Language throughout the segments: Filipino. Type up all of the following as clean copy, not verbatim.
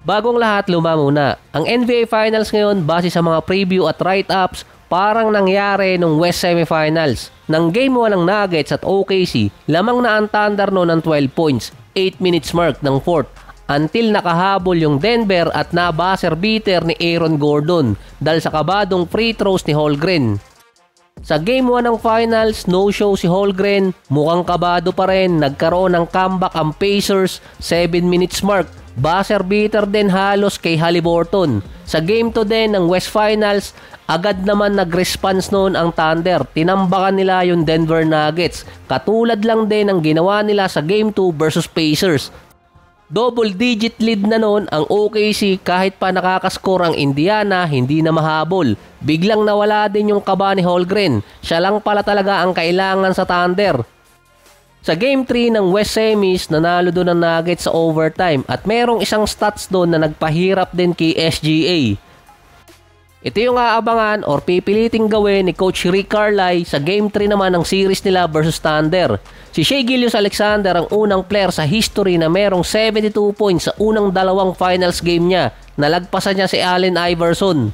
Bagong lahat, luma muna. Ang NBA Finals ngayon base sa mga preview at write-ups parang nangyari nung West Semifinals. Nang Game 1 ng Nuggets at OKC, lamang na ang Thunder noon ng 12 points, 8 minutes mark ng 4th. Until nakahabol yung Denver at na-buzzer beater ni Aaron Gordon dahil sa kabadong free throws ni Holmgren. Sa Game 1 ng Finals, no-show si Holmgren, mukhang kabado pa rin, nagkaroon ng comeback ang Pacers, 7 minutes mark. Buzzer beater din halos kay Haliburton. Sa Game 2 din ng West Finals, agad naman nag-response noon ang Thunder. Tinambakan nila yung Denver Nuggets. Katulad lang din ang ginawa nila sa Game 2 versus Pacers. Double-digit lead na noon ang OKC kahit pa nakakaskor ang Indiana, hindi na mahabol. Biglang nawala din yung kaba ni Holmgren. Siya lang pala talaga ang kailangan sa Thunder. Sa Game 3 ng West Semis, nanalo doon ang Nuggets sa overtime at merong isang stats doon na nagpahirap din kay SGA. Ito yung aabangan or pipiliting gawin ni Coach Rick Carlisle sa Game 3 naman ng series nila versus Thunder. Si Shai Gilgeous-Alexander ang unang player sa history na merong 72 points sa unang dalawang finals game niya. Nalagpasan niya si Allen Iverson.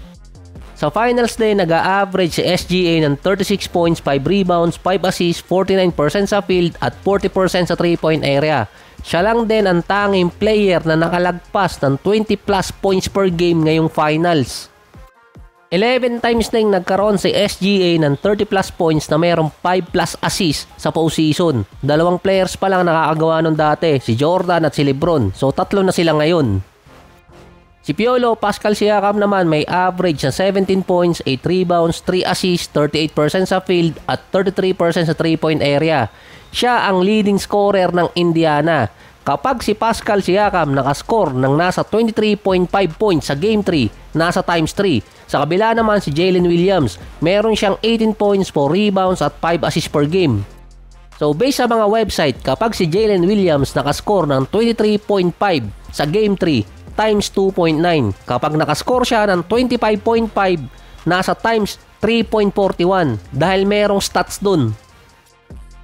Sa finals din, nag-a-average si SGA ng 36 points, 5 rebounds, 5 assists, 49% sa field at 40% sa 3-point area. Siya lang din ang tanging player na nakalagpas ng 20 plus points per game ngayong finals. 11 times na yung nagkaroon si SGA ng 30 plus points na mayroong 5 plus assists sa postseason. Dalawang players pa lang nakakagawa nun dati, si Jordan at si LeBron. So tatlo na sila ngayon. Si Piolo Pascal Siakam naman may average na 17 points, 8 rebounds, 3 assists, 38% sa field at 33% sa 3-point area. Siya ang leading scorer ng Indiana. Kapag si Pascal Siakam nakascore ng nasa 23.5 points sa Game 3, nasa times 3. Sa kabila naman si Jalen Williams, meron siyang 18 points, 4 rebounds at 5 assists per game. So based sa mga website, kapag si Jalen Williams nakascore ng 23.5 sa Game 3, times 2.9. Kapag nakascore siya ng 25.5, nasa times 3.41 dahil merong stats dun.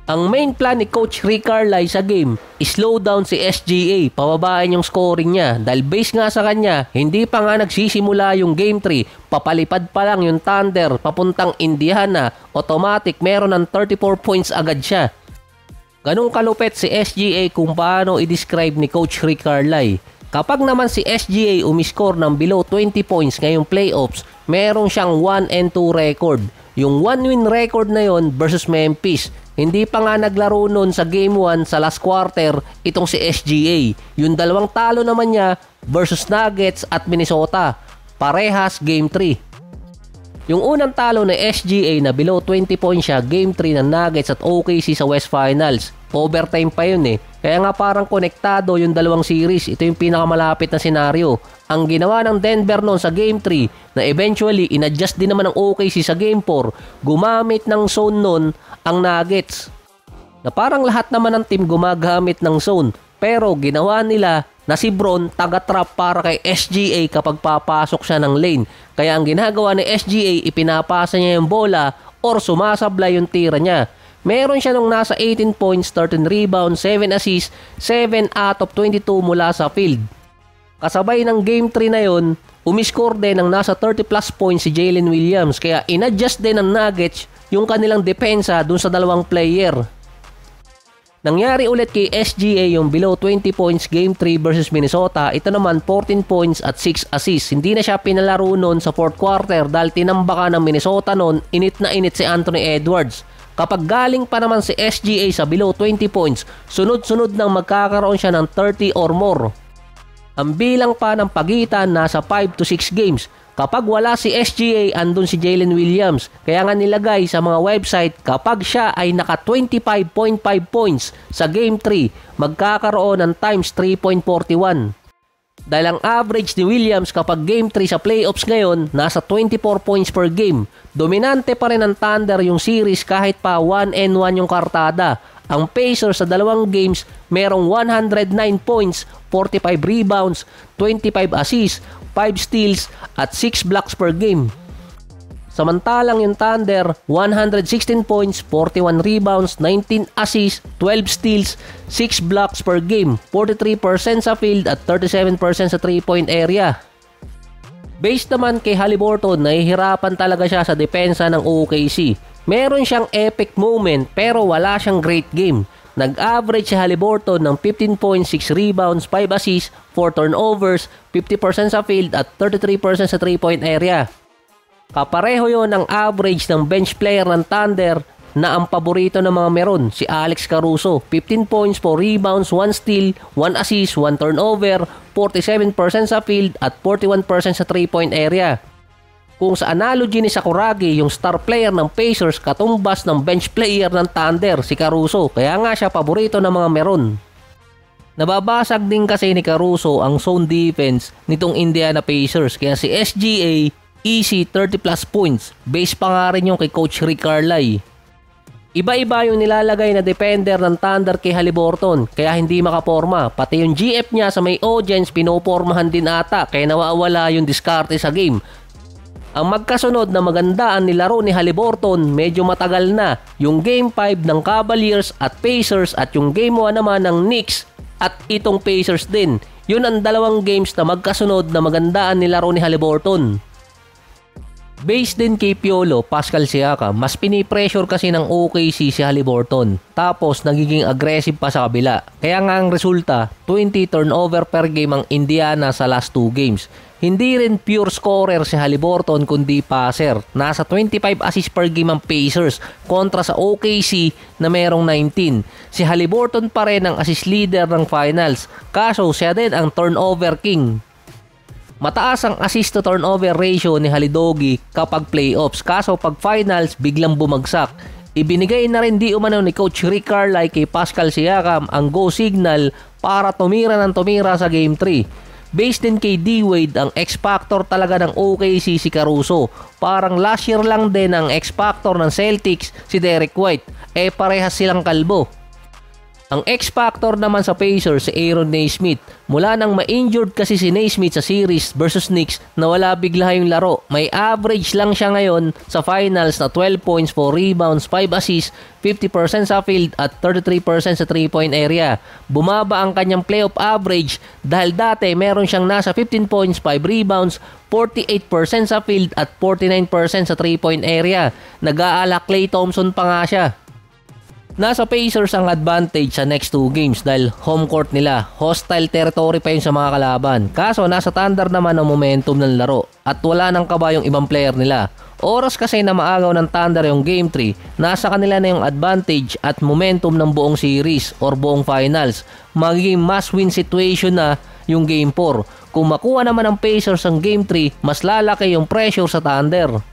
Ang main plan ni Coach Rick Carlisle sa game is slow down si SGA, pababain yung scoring niya dahil base nga sa kanya, hindi pa nga nagsisimula yung Game 3, papalipad pa lang yung Thunder papuntang Indiana, automatic meron ng 34 points agad siya. Ganong kalupit si SGA kung paano i-describe ni Coach Rick Carlisle. Kapag naman si SGA umiscore ng below 20 points ngayong playoffs, meron siyang 1-2 record. Yung 1-win record na yon versus Memphis. Hindi pa nga naglaro nun sa Game 1 sa last quarter itong si SGA. Yung dalawang talo naman niya versus Nuggets at Minnesota. Parehas Game 3. Yung unang talo na SGA na below 20 points siya, Game 3 ng Nuggets at OKC sa West Finals. Overtime pa yun eh. Kaya nga parang konektado yung dalawang series. Ito yung pinakamalapit na senaryo. Ang ginawa ng Denver noon sa Game 3 na eventually inadjust din naman ng OKC sa Game 4, gumamit ng zone noon ang Nuggets. Na parang lahat naman ng team gumagamit ng zone. Pero ginawa nila na si Bron taga-trap para kay SGA kapag papasok siya ng lane. Kaya ang ginagawa ni SGA, ipinapasa niya yung bola or sumasablay yung tira niya. Meron siya nung nasa 18 points, 13 rebounds, 7 assists, 7 out of 22 mula sa field. Kasabay ng Game 3 na yon, umiscore din ng nasa 30 plus points si Jalen Williams. Kaya inadjust din ng Nuggets yung kanilang depensa dun sa dalawang player. Nangyari ulit kay SGA yung below 20 points Game 3 versus Minnesota. Ito naman 14 points at 6 assists. Hindi na siya pinalaro noon sa 4th quarter dahil tinambaka ng Minnesota noon. Init na init si Anthony Edwards. Kapag galing pa naman si SGA sa below 20 points, sunod-sunod nang magkakaroon siya ng 30 or more. Ang bilang pa ng pagitan nasa 5 to 6 games. Kapag wala si SGA, andun si Jalen Williams. Kaya nga nilagay sa mga website, kapag siya ay naka 25.5 points sa Game 3, magkakaroon ng times 3.41. Dahil ang average ni Williams kapag Game 3 sa playoffs ngayon, nasa 24 points per game. Dominante pa rin ang Thunder yung series kahit pa 1-1 yung kartada. Ang Pacers sa dalawang games, merong 109 points, 45 rebounds, 25 assists, 5 steals at 6 blocks per game. Samantalang yung Thunder, 116 points, 41 rebounds, 19 assists, 12 steals, 6 blocks per game, 43% sa field at 37% sa 3-point area. Based naman kay Haliburton, nahihirapan talaga siya sa depensa ng OKC. Meron siyang epic moment pero wala siyang great game. Nag-average si Haliburton ng 15 points, 6 rebounds, 5 assists, 4 turnovers, 50% sa field at 33% sa 3-point area. Kapareho yon ang average ng bench player ng Thunder na ang paborito ng mga meron, si Alex Caruso. 15 points, 4 rebounds, 1 steal, 1 assist, 1 turnover, 47% sa field at 41% sa 3-point area. Kung sa analogy ni Sakuragi, yung star player ng Pacers katumbas ng bench player ng Thunder, si Caruso. Kaya nga siya paborito ng mga meron. Nababasag din kasi ni Caruso ang zone defense nitong Indiana Pacers. Kaya si SGA, easy 30 plus points. Base pa nga rin yung kay Coach Rick Carlisle. Iba-iba yung nilalagay na defender ng Thunder kay Haliburton, kaya hindi makaporma. Pati yung GF niya sa may audience pinopormahan din ata, kaya nawawala yung diskarte sa game. Ang magkasunod na magandaan nilaro ni Haliburton medyo matagal na, yung Game 5 ng Cavaliers at Pacers at yung Game 1 naman ng Knicks at itong Pacers din. Yun ang dalawang games na magkasunod na magandaan nilaro ni Haliburton. Based din kay Piolo, Pascal Siakam, mas pinipressure kasi ng OKC si Haliburton. Tapos nagiging aggressive pa sa kabila. Kaya nga ang resulta, 20 turnover per game ang Indiana sa last 2 games. Hindi rin pure scorer si Haliburton kundi passer. Nasa 25 assists per game ang Pacers kontra sa OKC na merong 19. Si Haliburton pa rin ang assist leader ng finals. Kaso siya din ang turnover king. Mataas ang assist to turnover ratio ni Halidogi kapag playoffs, kaso pag finals biglang bumagsak. Ibinigay na rin di umano ni Coach Rick Carlisle kay Pascal Siakam ang go signal para tumira ng tumira sa Game 3. Based din kay D-Wade, ang X-Factor talaga ng OKC si Caruso. Parang last year lang din ang X-Factor ng Celtics si Derek White. Parehas silang kalbo. Ang X-Factor naman sa Pacers si Aaron Nesmith. Mula nang ma-injured kasi si Nesmith sa series versus Knicks, nawala bigla yung laro. May average lang siya ngayon sa finals na 12 points, 4 rebounds, 5 assists, 50% sa field at 33% sa 3-point area. Bumaba ang kanyang playoff average dahil dati meron siyang nasa 15 points, 5 rebounds, 48% sa field at 49% sa 3-point area. Nag-aala Klay Thompson pa nga siya. Nasa Pacers ang advantage sa next 2 games dahil home court nila. Hostile territory pa yun sa mga kalaban. Kaso nasa Thunder naman ang momentum ng laro at wala nang kaba yung ibang player nila. Oras kasi na maagaw ng Thunder yung Game 3, nasa kanila na yung advantage at momentum ng buong series or buong finals. Magiging must-win situation na yung Game 4. Kung makuha naman ng Pacers ang Game 3, mas lalaki yung pressure sa Thunder.